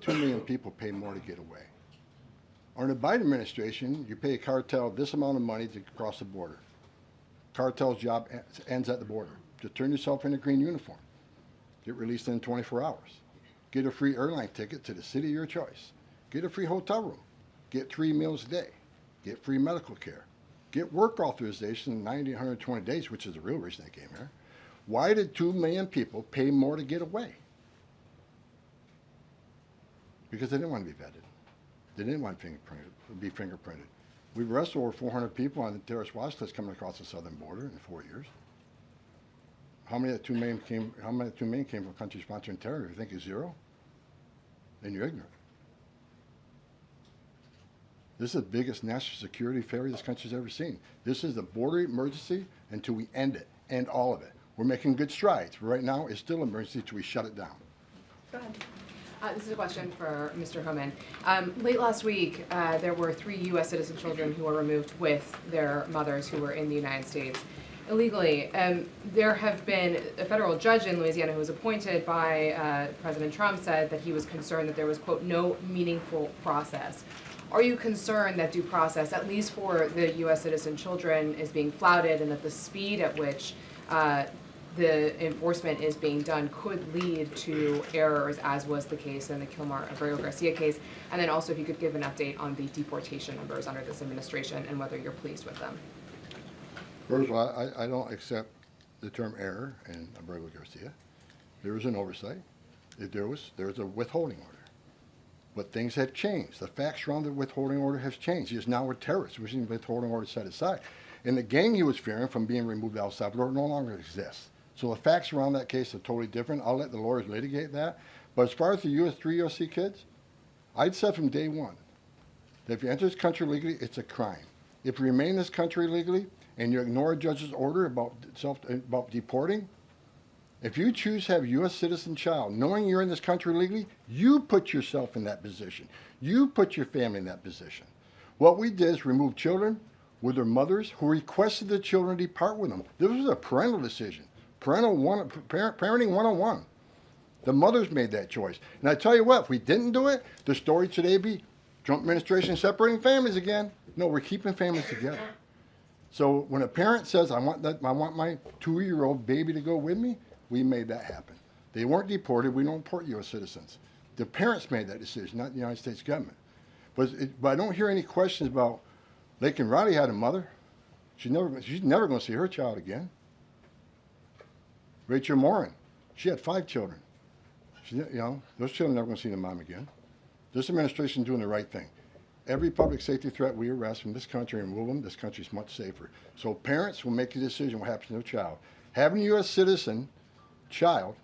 2 million people pay more to get away. Under the Biden administration, you pay a cartel this amount of money to cross the border. Cartel's job ends at the border. Just turn yourself in a green uniform. Get released in 24 hours. Get a free airline ticket to the city of your choice. Get a free hotel room. Get 3 meals a day. Get free medical care. Get work authorization in 90, 120 days, which is the real reason they came here. Why did 2 million people pay more to get away? Because they didn't want to be vetted. They didn't want to be fingerprinted. We've arrested over 400 people on the terrorist watch list coming across the southern border in 4 years. How many of the 2 million came? How many of the 2 million came from countries sponsoring terror? If you think it's zero, then you're ignorant. This is the biggest national security failure this country's ever seen. This is the border emergency until we end it, end all of it. We're making good strides, but right now it's still an emergency until we shut it down. Go ahead. This is a question for Mr. Homan. Late last week, there were 3 U.S. citizen children who were removed with their mothers who were in the United States illegally. There have been a federal judge in Louisiana who was appointed by President Trump said that he was concerned that there was, quote, no meaningful process. Are you concerned that due process, at least for the U.S. citizen children, is being flouted and that the speed at which the enforcement is being done could lead to errors, as was the case in the Kilmar-Abreu-Garcia case? And then also, if you could give an update on the deportation numbers under this administration and whether you're pleased with them. First of all, I don't accept the term error in Abreu-Garcia. There was an oversight. There was a withholding order. But things have changed. The facts around the withholding order has changed. He is now a terrorist. We've seen the withholding order set aside. And the gang he was fearing from being removed to El Salvador no longer exists. So the facts around that case are totally different. I'll let the lawyers litigate that. But as far as the 3 USC kids, I'd said from day one that if you enter this country legally, it's a crime. If you remain in this country legally and you ignore a judge's order about deporting, if you choose to have a U.S. citizen child, knowing you're in this country legally, you put yourself in that position. You put your family in that position. What we did is remove children with their mothers who requested the children depart with them. This was a parental decision. Parenting 101. The mothers made that choice. And I tell you what, if we didn't do it, the story today would be Trump administration separating families again. No, we're keeping families together. So when a parent says, I want my 2-year-old baby to go with me, we made that happen. They weren't deported. We don't deport U.S. citizens. The parents made that decision, not the United States government. But I don't hear any questions about Laken Riley had a mother. She's never going to see her child again. Rachel Morin, she had 5 children. Those children are never going to see their mom again. This administration is doing the right thing. Every public safety threat we arrest from this country and remove them, this country is much safer. So parents will make a decision what happens to their child. Having a U.S. citizen child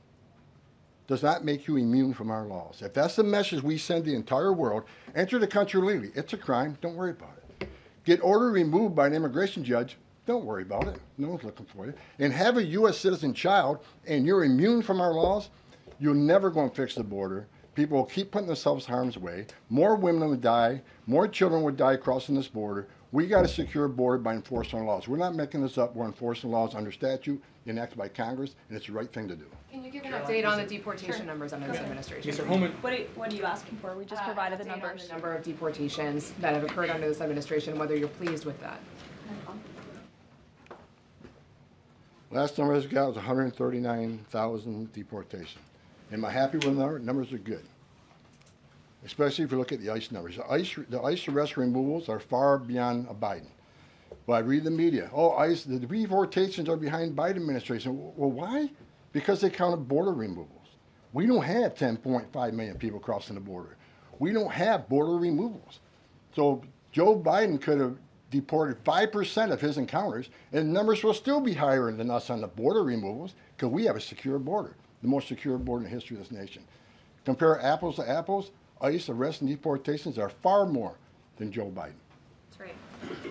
does not make you immune from our laws. If that's the message we send the entire world, enter the country legally. It's a crime. Don't worry about it. Get order removed by an immigration judge. Don't worry about it. No one's looking for you. And have a U.S. citizen child and you're immune from our laws, you're never going to fix the border. People will keep putting themselves in harm's way. More women would die. More children would die crossing this border. We got to secure a border by enforcing our laws. We're not making this up. We're enforcing laws under statute enacted by Congress, and it's the right thing to do. Can you give an update on the deportation numbers under this administration? Mr. Homan. What are you asking for? We just provided the numbers. On the number of deportations that have occurred under this administration, whether you're pleased with that. Last number I got was 139,000 deportations. Am I happy with the numbers? Are good. Especially if you look at the ICE numbers. The ICE arrest removals are far beyond Biden. Well, I read the media. Oh, ICE, the deportations are behind Biden administration. Well, why? Because they counted border removals. We don't have 10.5 million people crossing the border. We don't have border removals. So Joe Biden could have deported 5% of his encounters, and the numbers will still be higher than us on the border removals because we have a secure border, the most secure border in the history of this nation. Compare apples to apples, ICE arrests and deportations are far more than Joe Biden. That's right.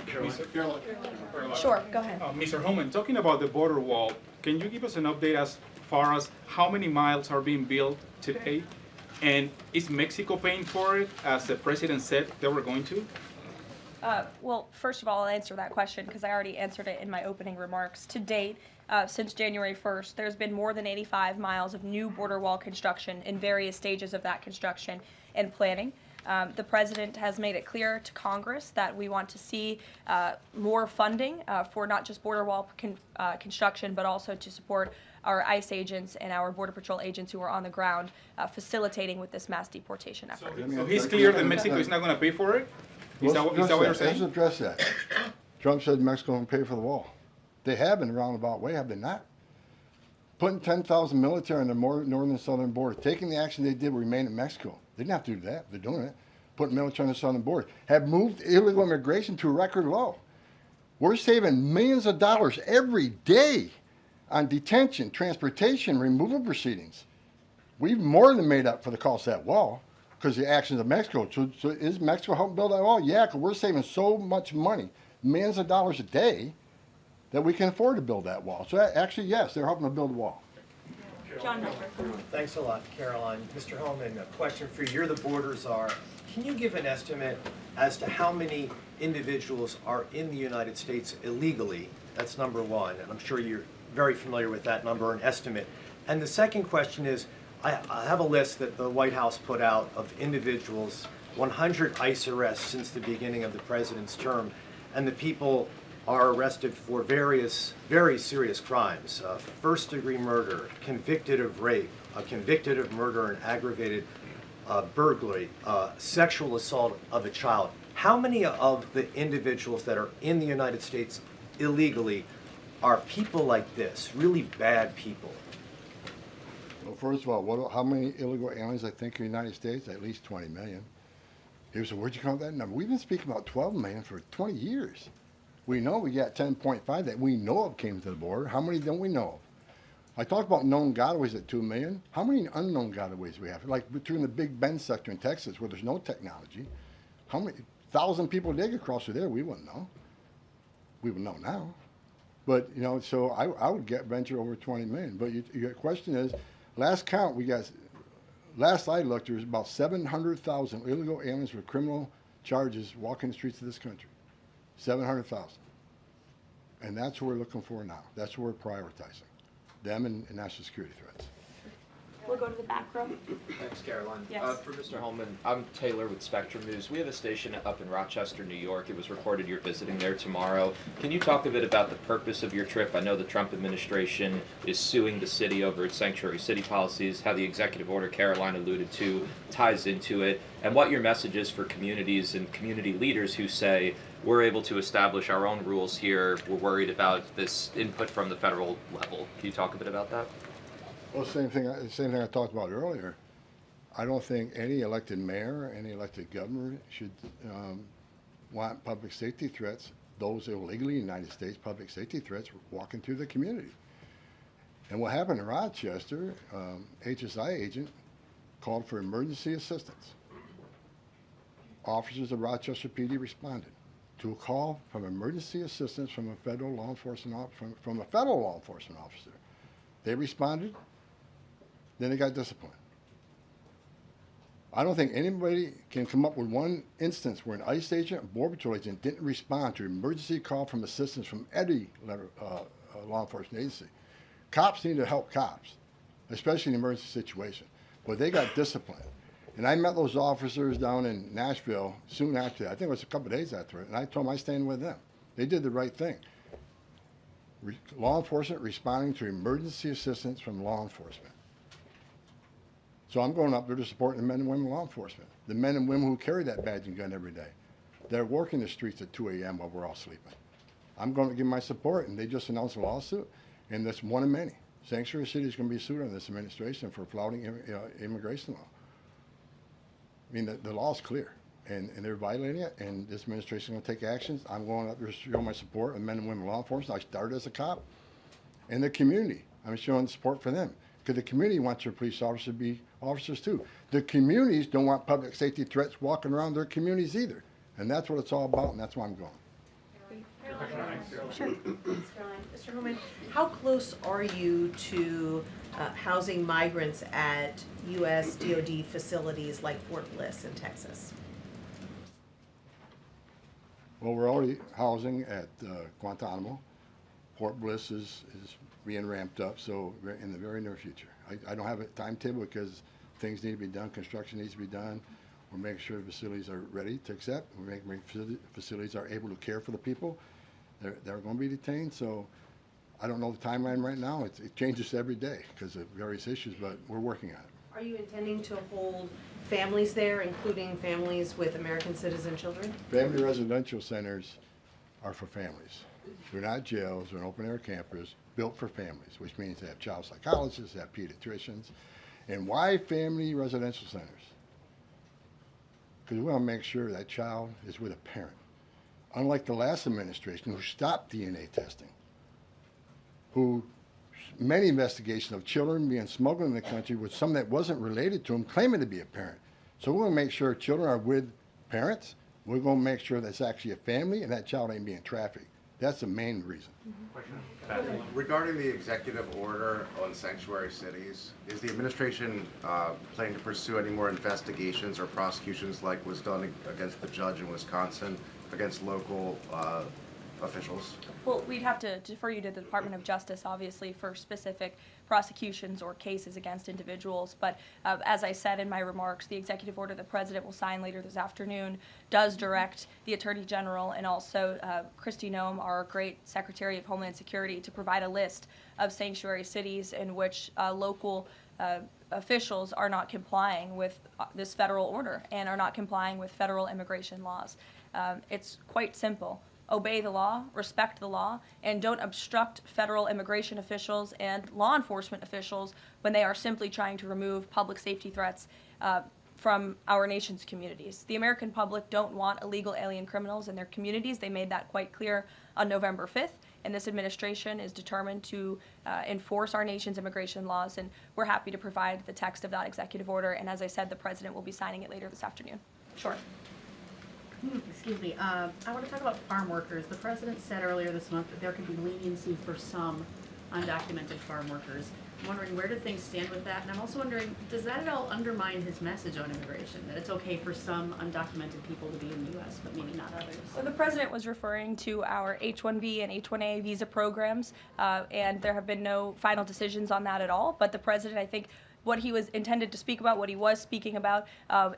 Karoline. Sure, go ahead. Mr. Homan, talking about the border wall, can you give us an update as far as how many miles are being built today? And is Mexico paying for it, as the president said they were going to? Well, first of all, I'll answer that question because I already answered it in my opening remarks. To date, since January 1st, there's been more than 85 miles of new border wall construction in various stages of that construction. and planning. The president has made it clear to Congress that we want to see more funding for not just border wall construction, but also to support our ICE agents and our Border Patrol agents who are on the ground facilitating with this mass deportation effort. So he's clear that Mexico is not going to pay for it? Is that what you're Let's saying? address that. Trump said Mexico won't pay for the wall. They have in a roundabout way, have they not? Putting 10,000 military on the northern and southern border, taking the action they did remain in Mexico. They didn't have to do that. They're doing it. Putting military on the southern border. Have moved illegal immigration to a record low. We're saving millions of dollars every day on detention, transportation, removal proceedings. We've more than made up for the cost of that wall because of the actions of Mexico. So is Mexico helping build that wall? Yeah, because we're saving so much money, millions of dollars a day, that we can afford to build that wall. So actually, yes, they're helping to build a wall. John Miller. Thanks a lot, Karoline. Mr. Homan, a question for you. You're the border czar. Can you give an estimate as to how many individuals are in the United States illegally? That's number one, and I'm sure you're very familiar with that number, an estimate. And the second question is, I have a list that the White House put out of individuals, 100 ICE arrests since the beginning of the president's term, and the people are arrested for various very serious crimes, first-degree murder, convicted of rape, convicted of murder and aggravated burglary, sexual assault of a child. How many of the individuals that are in the United States illegally are people like this, really bad people? Well, first of all, how many illegal aliens I think in the United States? At least 20 million. People say, where'd you come up with that number? We've been speaking about 12 million for 20 years. We know we got 10.5 that we know of came to the border. How many don't we know of? I talked about known gotaways at 2 million. How many unknown gotaways we have? Like between the Big Bend sector in Texas where there's no technology, how many 1,000 people did get across through there? We wouldn't know. We would know now. But, you know, so I would venture over 20 million. But your question is, last count, last I looked, there was about 700,000 illegal aliens with criminal charges walking the streets of this country. 700,000. And that's what we're looking for now. That's what we're prioritizing. Them and national security threats. We'll go to the back row. Thanks, Caroline. Yes. For Mr. Holman, I'm Taylor with Spectrum News. We have a station up in Rochester, New York. It was reported you're visiting there tomorrow. Can you talk a bit about the purpose of your trip? I know the Trump administration is suing the city over its sanctuary city policies, how the executive order Caroline alluded to ties into it, and what your message is for communities and community leaders who say, we're able to establish our own rules here, we're worried about this input from the federal level. Can you talk a bit about that? Well, same thing I talked about earlier. I don't think any elected mayor, any elected governor should want public safety threats, those illegally in the United States, public safety threats walking through the community. And what happened in Rochester, HSI agent called for emergency assistance. Officers of Rochester PD responded to a call from emergency assistance from a federal law enforcement officer. They responded. Then they got disciplined. I don't think anybody can come up with one instance where an ICE agent or Border Patrol agent didn't respond to an emergency call from assistance from any law enforcement agency. Cops need to help cops, especially in an emergency situation. But they got disciplined. And I met those officers down in Nashville soon after that. I think it was a couple of days after it. And I told them I stand with them. They did the right thing. Law enforcement responding to emergency assistance from law enforcement. So I'm going up there to support the men and women of law enforcement, the men and women who carry that badge and gun every day. They're working the streets at 2 a.m. while we're all sleeping. I'm going to give my support, and they just announced a lawsuit, and that's one of many. Sanctuary City is going to be sued on this administration for flouting immigration law. I mean, the law is clear, and they're violating it, and this administration is going to take actions. I'm going up there to show my support, and men and women of law enforcement. I started as a cop, and the community. I'm showing support for them. Because the community wants their police officers to be officers too. The communities don't want public safety threats walking around their communities either. And that's what it's all about, and that's why I'm going. Sure. Mr. Homan, how close are you to housing migrants at U.S. DOD facilities like Fort Bliss in Texas? Well, we're already housing at Guantanamo. Fort Bliss is being ramped up, so in the very near future. I don't have a timetable because things need to be done, construction needs to be done. We'll make sure the facilities are ready to accept. We'll make facilities are able to care for the people that are going to be detained. So I don't know the timeline right now. It changes every day because of various issues, but we're working on it. Are you intending to hold families there, including families with American citizen children? Family residential centers are for families. They're not jails, they're open-air campers built for families, which means they have child psychologists, they have pediatricians. And why family residential centers? Because we want to make sure that child is with a parent. Unlike the last administration who stopped DNA testing, who many investigations of children being smuggled in the country with some that wasn't related to them claiming to be a parent. So we're going to make sure children are with parents. We're going to make sure that's actually a family and that child ain't being trafficked. That's the main reason. Regarding the executive order on sanctuary cities, is the administration planning to pursue any more investigations or prosecutions like was done against the judge in Wisconsin, against local officials? Well, we'd have to defer you to the Department of Justice, obviously, for specific prosecutions or cases against individuals. But as I said in my remarks, the executive order the President will sign later this afternoon does direct the Attorney General and also Kristi Noem, our great Secretary of Homeland Security, to provide a list of sanctuary cities in which local officials are not complying with this federal order and are not complying with federal immigration laws. It's quite simple. Obey the law, respect the law, and don't obstruct federal immigration officials and law enforcement officials when they are simply trying to remove public safety threats from our nation's communities. The American public don't want illegal alien criminals in their communities. They made that quite clear on November 5th, and this administration is determined to enforce our nation's immigration laws, and we're happy to provide the text of that executive order, and as I said, the President will be signing it later this afternoon. Sure. Excuse me, I want to talk about farm workers. The President said earlier this month that there could be leniency for some undocumented farm workers. I'm wondering, where do things stand with that? And I'm also wondering, does that at all undermine his message on immigration, that it's okay for some undocumented people to be in the U.S., but maybe not others? Well, the President was referring to our H-1B and H-1A visa programs, and there have been no final decisions on that at all. But the President, I think, what he was intended to speak about, what he was speaking about,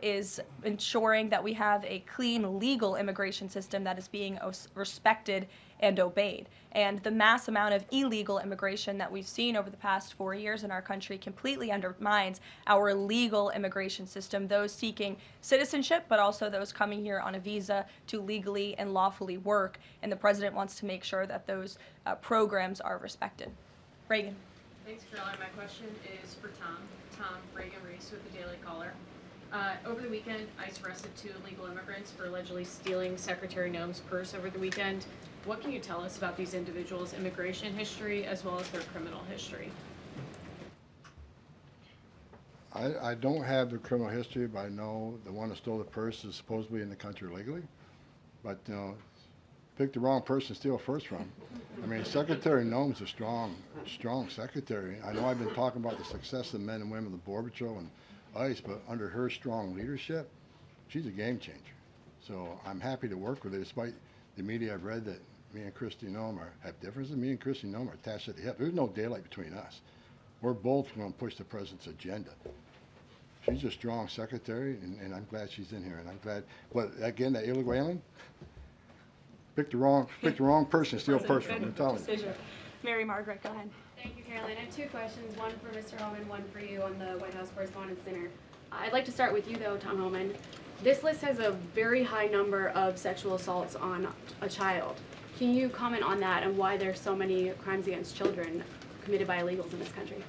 is ensuring that we have a clean, legal immigration system that is being respected and obeyed. And the mass amount of illegal immigration that we've seen over the past 4 years in our country completely undermines our legal immigration system, those seeking citizenship, but also those coming here on a visa to legally and lawfully work. And the President wants to make sure that those programs are respected. Reagan. Thanks, Caroline. My question is for Tom. Tom Reagan-Reese with the Daily Caller. Over the weekend, ICE arrested 2 illegal immigrants for allegedly stealing Secretary Noem's purse over the weekend. What can you tell us about these individuals' immigration history as well as their criminal history? I don't have the criminal history, but I know the one that stole the purse is supposedly in the country legally. But, you know, pick the wrong person to steal a purse from. I mean, Secretary Noem's a strong secretary. I know I've been talking about the success of men and women of the Border Patrol and ICE, but under her strong leadership, she's a game changer. So I'm happy to work with her, despite the media I've read that me and Kristi Noem have differences. Me and Kristi Noem are attached at the hip. There's no daylight between us. We're both going to push the president's agenda. She's a strong secretary, and I'm glad she's in here. And I'm glad, but again, that illegal alien, pick the wrong person, steal a purse from. I'm telling you. Mary Margaret, go ahead. Thank you, Caroline. I have 2 questions, one for Mr. Homan, one for you on the White House Correspondents' Dinner. I'd like to start with you, though, Tom Homan. This list has a very high number of sexual assaults on a child. Can you comment on that and why there's so many crimes against children committed by illegals in this country?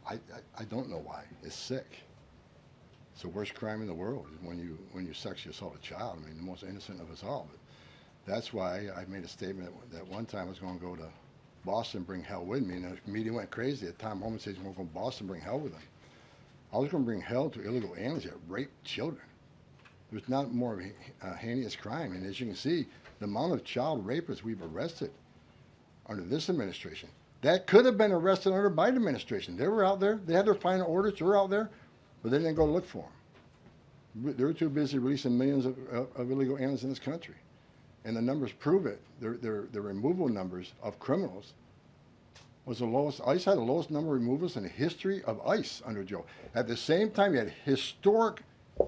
I don't know why. It's sick. It's the worst crime in the world when you sexually assault a child. I mean, the most innocent of us all. But that's why I made a statement that one time I was going to go to Boston and bring hell with me, and the media went crazy. At Tom Homan says, "We're going to Boston and bring hell with them." I was going to bring hell to illegal aliens that rape children. There's not more of a heinous crime, and as you can see, the amount of child rapists we've arrested under this administration, that could have been arrested under the Biden administration. They were out there. They had their final orders. They were out there, but they didn't go look for them. They were too busy releasing millions of illegal aliens in this country. And the numbers prove it. The removal numbers of criminals was the lowest. ICE had the lowest number of removals in the history of ICE under Joe. At the same time, you had historic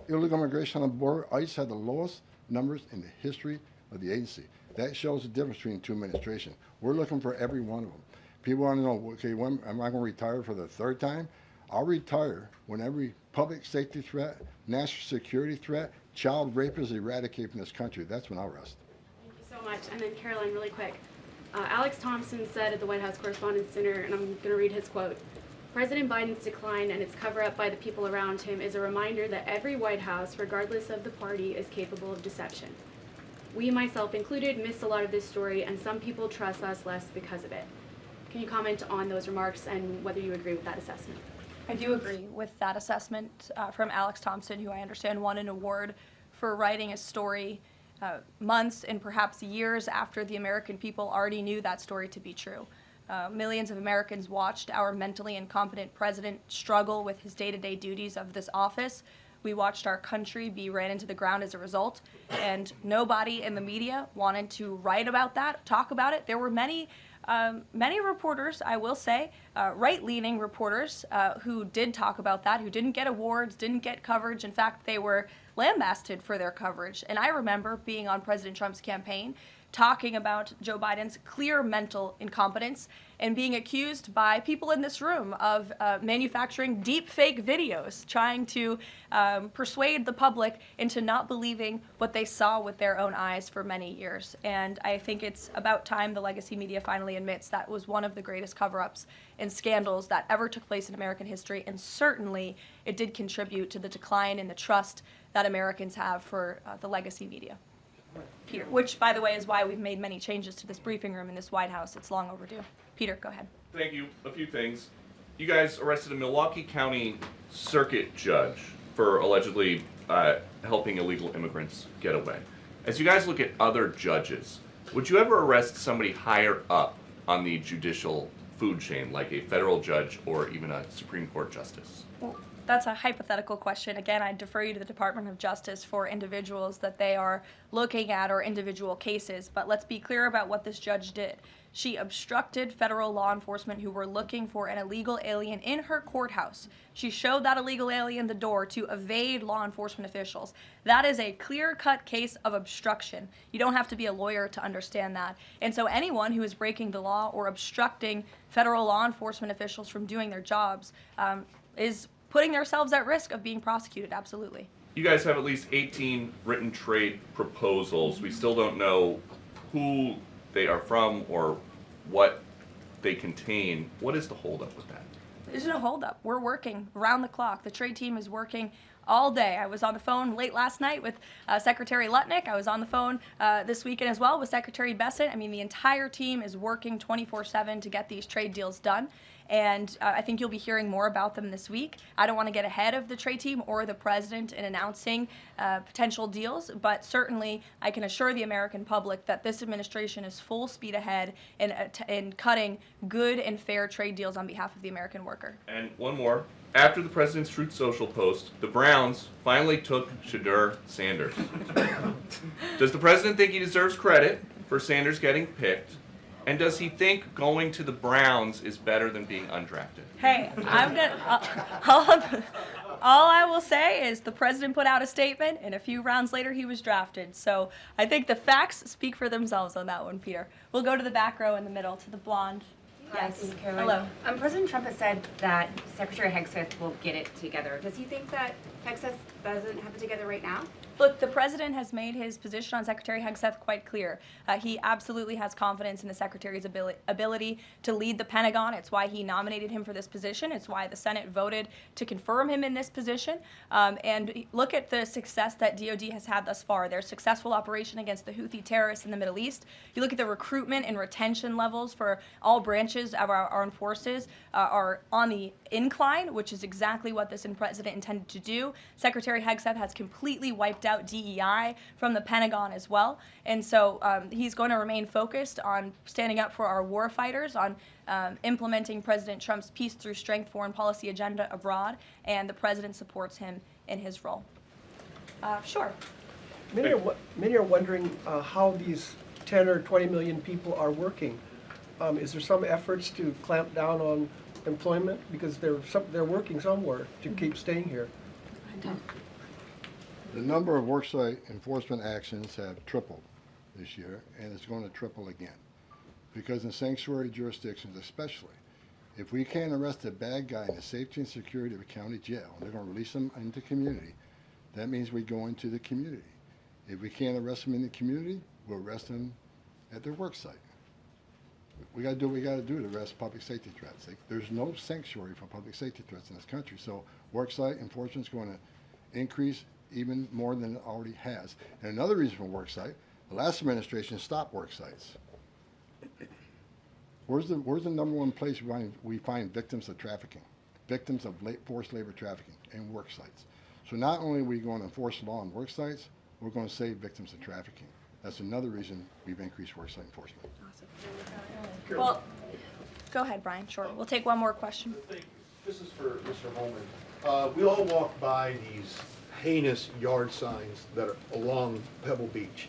illegal immigration on the border. ICE had the lowest numbers in the history of the agency. That shows the difference between two administrations. We're looking for every one of them. People want to know, okay, when am I going to retire for the third time? I'll retire when every public safety threat, national security threat, child rape is eradicated from this country. That's when I'll rest. Thank you so much. And then Caroline, really quick. Alex Thompson said at the White House Correspondents' Dinner, and I'm going to read his quote, "President Biden's decline and its cover-up by the people around him is a reminder that every White House, regardless of the party, is capable of deception. We, myself included, missed a lot of this story, and some people trust us less because of it." Can you comment on those remarks and whether you agree with that assessment? I do agree with that assessment from Alex Thompson, who I understand won an award for writing a story months and perhaps years after the American people already knew that story to be true. Millions of Americans watched our mentally incompetent president struggle with his day-to-day duties of this office. We watched our country be ran into the ground as a result, and nobody in the media wanted to write about that, talk about it. There were many reporters, I will say, right-leaning reporters who did talk about that, who didn't get awards, didn't get coverage. In fact, they were lambasted for their coverage. And I remember being on President Trump's campaign, talking about Joe Biden's clear mental incompetence and being accused by people in this room of manufacturing deep fake videos, trying to persuade the public into not believing what they saw with their own eyes for many years. And I think it's about time the legacy media finally admits that was one of the greatest cover-ups and scandals that ever took place in American history, and certainly it did contribute to the decline in the trust that Americans have for the legacy media. Peter, which, by the way, is why we've made many changes to this briefing room in this White House. It's long overdue. Peter, go ahead. Thank you. A few things. You guys arrested a Milwaukee County Circuit judge for allegedly helping illegal immigrants get away. As you guys look at other judges, would you ever arrest somebody higher up on the judicial food chain, like a federal judge or even a Supreme Court justice? Well, that's a hypothetical question. Again, I defer you to the Department of Justice for individuals that they are looking at or individual cases. But let's be clear about what this judge did. She obstructed federal law enforcement who were looking for an illegal alien in her courthouse. She showed that illegal alien the door to evade law enforcement officials. That is a clear-cut case of obstruction. You don't have to be a lawyer to understand that. And so anyone who is breaking the law or obstructing federal law enforcement officials from doing their jobs is putting themselves at risk of being prosecuted, absolutely. You guys have at least 18 written trade proposals. We still don't know who they are from or what they contain. What is the holdup with that? There's no holdup. We're working around the clock. The trade team is working all day. I was on the phone late last night with Secretary Lutnick. I was on the phone this weekend as well with Secretary Bessent. I mean, the entire team is working 24/7 to get these trade deals done. And I think you'll be hearing more about them this week. I don't want to get ahead of the trade team or the president in announcing potential deals, but certainly I can assure the American public that this administration is full speed ahead in cutting good and fair trade deals on behalf of the American worker. And one more. After the president's Truth Social post, the Browns finally took Shadur Sanders. Does the president think he deserves credit for Sanders getting picked? And does he think going to the Browns is better than being undrafted? Hey, I'm gonna. All I will say is the president put out a statement, and a few rounds later he was drafted. So I think the facts speak for themselves on that one, Peter. We'll go to the back row in the middle, to the blonde. Yes. Hello. President Trump has said that Secretary Hegseth will get it together. Does he think that Hegseth doesn't have it together right now? Look, the president has made his position on Secretary Hegseth quite clear. He absolutely has confidence in the secretary's ability to lead the Pentagon. It's why he nominated him for this position. It's why the Senate voted to confirm him in this position. And look at the success that DOD has had thus far. Their successful operation against the Houthi terrorists in the Middle East. You look at the recruitment and retention levels for all branches of our armed forces are on the incline, which is exactly what this president intended to do. Secretary Hegseth has completely wiped out DEI from the Pentagon as well. And so he's going to remain focused on standing up for our war fighters, on implementing President Trump's peace through strength foreign policy agenda abroad, and the president supports him in his role. Sure. Many are wondering how these 10 or 20 million people are working. is there some efforts to clamp down on employment? Because they're working somewhere to keep staying here. The number of worksite enforcement actions have tripled this year, and it's going to triple again. Because in sanctuary jurisdictions especially, if we can't arrest a bad guy in the safety and security of a county jail, and they're going to release them into community, that means we go into the community. If we can't arrest them in the community, we'll arrest them at their work site. We got to do what we got to do to arrest public safety threats. There's no sanctuary for public safety threats in this country, so worksite enforcement is going to increase even more than it already has. And another reason for worksite, the last administration stopped worksites. Where's the number one place we find victims of trafficking, victims of forced labor trafficking, and work sites? So not only are we going to enforce the law on work sites, we're going to save victims of trafficking. That's another reason we've increased worksite enforcement. Awesome. Well, go ahead, Brian. Sure. We'll take one more question. Thank you. This is for Mr. Homan. We all walk by these heinous yard signs that are along Pebble Beach.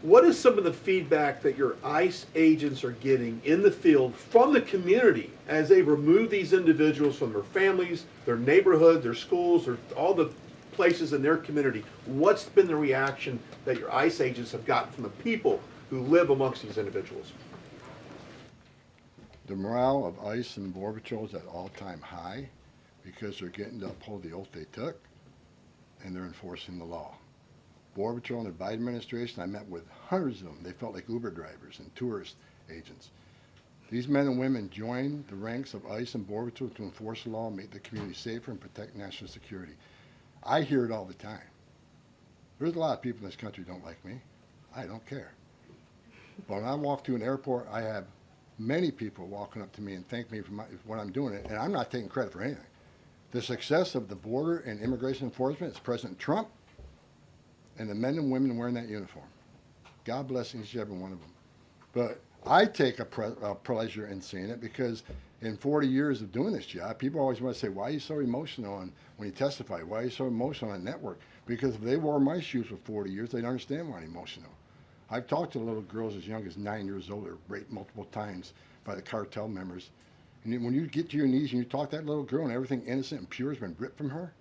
What is some of the feedback that your ICE agents are getting in the field from the community as they remove these individuals from their families, their neighborhood, their schools, or all the places in their community? What's been the reaction that your ICE agents have gotten from the people who live amongst these individuals? The morale of ICE and Border Patrol is at all-time high because they're getting to uphold the oath they took, and they're enforcing the law. Border Patrol and the Biden administration, I met with hundreds of them. They felt like Uber drivers and tourist agents. These men and women joined the ranks of ICE and Border Patrol to enforce the law, make the community safer, and protect national security. I hear it all the time. There's a lot of people in this country who don't like me. I don't care. But when I walk through an airport, I have many people walking up to me and thank me for what I'm doing, and I'm not taking credit for anything. The success of the border and immigration enforcement is President Trump and the men and women wearing that uniform. God bless each and every one of them. But I take a pleasure in seeing it because in 40 years of doing this job, people always want to say, why are you so emotional when you testify? Why are you so emotional on network? Because if they wore my shoes for 40 years, they'd understand why I'm emotional. I've talked to little girls as young as 9 years old that were raped multiple times by the cartel members. And when you get to your knees and you talk to that little girl and everything innocent and pure has been ripped from her,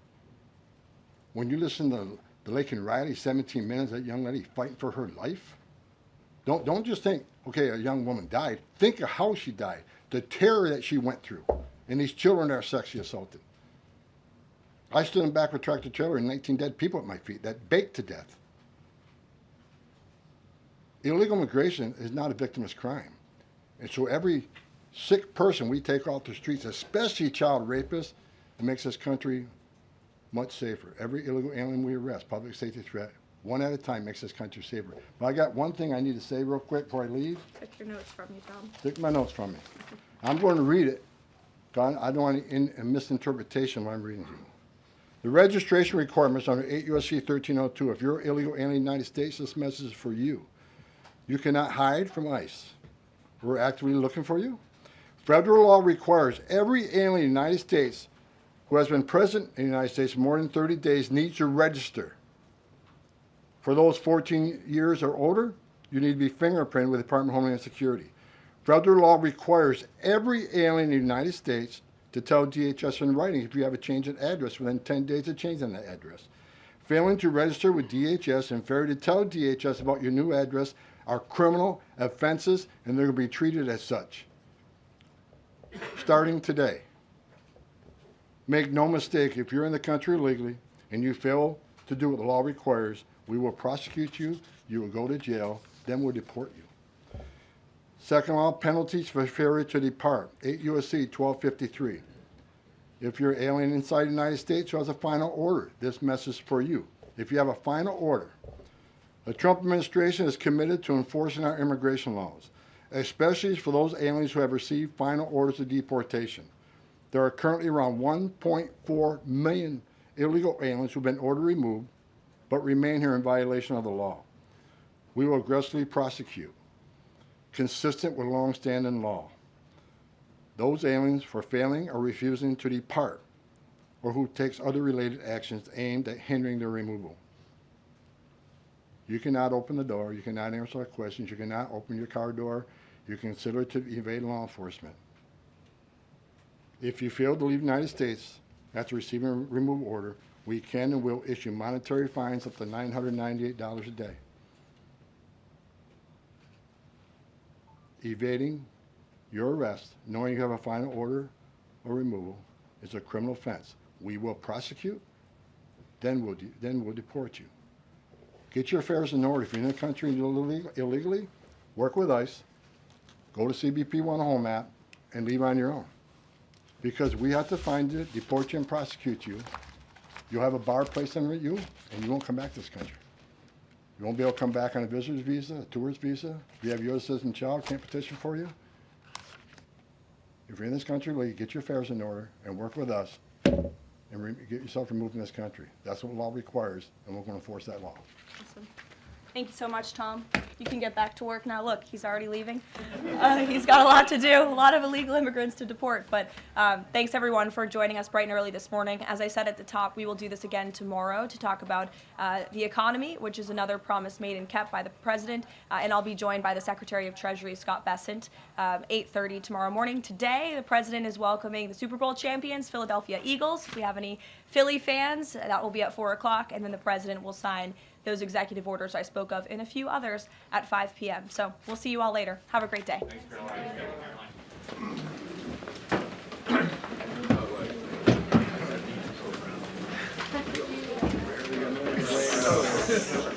when you listen to the Lake and Riley, 17 minutes, that young lady fighting for her life. Don't just think, okay, a young woman died. Think of how she died, the terror that she went through, and these children that are sexually assaulted. I stood in back of a tractor trailer and 19 dead people at my feet that baked to death. Illegal immigration is not a victimless crime. And so every sick person we take off the streets, especially child rapists, it makes this country much safer. Every illegal alien we arrest, public safety threat, one at a time makes this country safer. But I got one thing I need to say real quick before I leave. Take your notes from you, Tom. Take my notes from me. I'm going to read it. I don't want any misinterpretation when I'm reading to you. The registration requirements under 8 U.S.C. 1302. If you're illegal alien in the United States, this message is for you. You cannot hide from ICE. We're actively looking for you. Federal law requires every alien in the United States who has been present in the United States more than 30 days needs to register. For those 14 years or older, you need to be fingerprinted with the Department of Homeland Security. Federal law requires every alien in the United States to tell DHS in writing if you have a change in address within 10 days of changing that address. Failing to register with DHS and failure to tell DHS about your new address are criminal offenses, and they're going to be treated as such. Starting today. Make no mistake, if you're in the country illegally and you fail to do what the law requires, we will prosecute you, you will go to jail, then we'll deport you. Second law, penalties for failure to depart, 8 U.S.C. 1253. If you're alien inside the United States who has a final order, this message is for you. If you have a final order, the Trump administration is committed to enforcing our immigration laws, especially for those aliens who have received final orders of deportation. There are currently around 1.4 million illegal aliens who have been ordered removed but remain here in violation of the law. We will aggressively prosecute, consistent with long-standing law, those aliens for failing or refusing to depart or who takes other related actions aimed at hindering their removal. You cannot open the door, you cannot answer our questions, you cannot open your car door. you consider it to evade law enforcement. If you fail to leave the United States after receiving a removal order, we can and will issue monetary fines up to $998 a day. Evading your arrest, knowing you have a final order or removal, is a criminal offense. We will prosecute, then we'll deport you. Get your affairs in order. If you're in the country illegally, work with ICE, go to CBP 1 home app, and leave on your own. Because we have to find you, deport you, and prosecute you. You'll have a bar placed on you, and you won't come back to this country. You won't be able to come back on a visitor's visa, a tourist visa. If you have your citizen child, can't petition for you. If you're in this country, well, you get your affairs in order and work with us and get yourself removed from this country. That's what law requires, and we're going to enforce that law. Awesome. Thank you so much, Tom. You can get back to work now. Look, he's already leaving. He's got a lot to do, a lot of illegal immigrants to deport. But thanks, everyone, for joining us bright and early this morning. As I said at the top, we will do this again tomorrow to talk about the economy, which is another promise made and kept by the president. And I'll be joined by the Secretary of Treasury, Scott Bessent, 8:30 tomorrow morning. Today, the president is welcoming the Super Bowl champions, Philadelphia Eagles. If we have any Philly fans, that will be at 4 o'clock. And then the president will sign those executive orders I spoke of and a few others at 5 p.m. So we'll see you all later. Have a great day. Thanks, Caroline.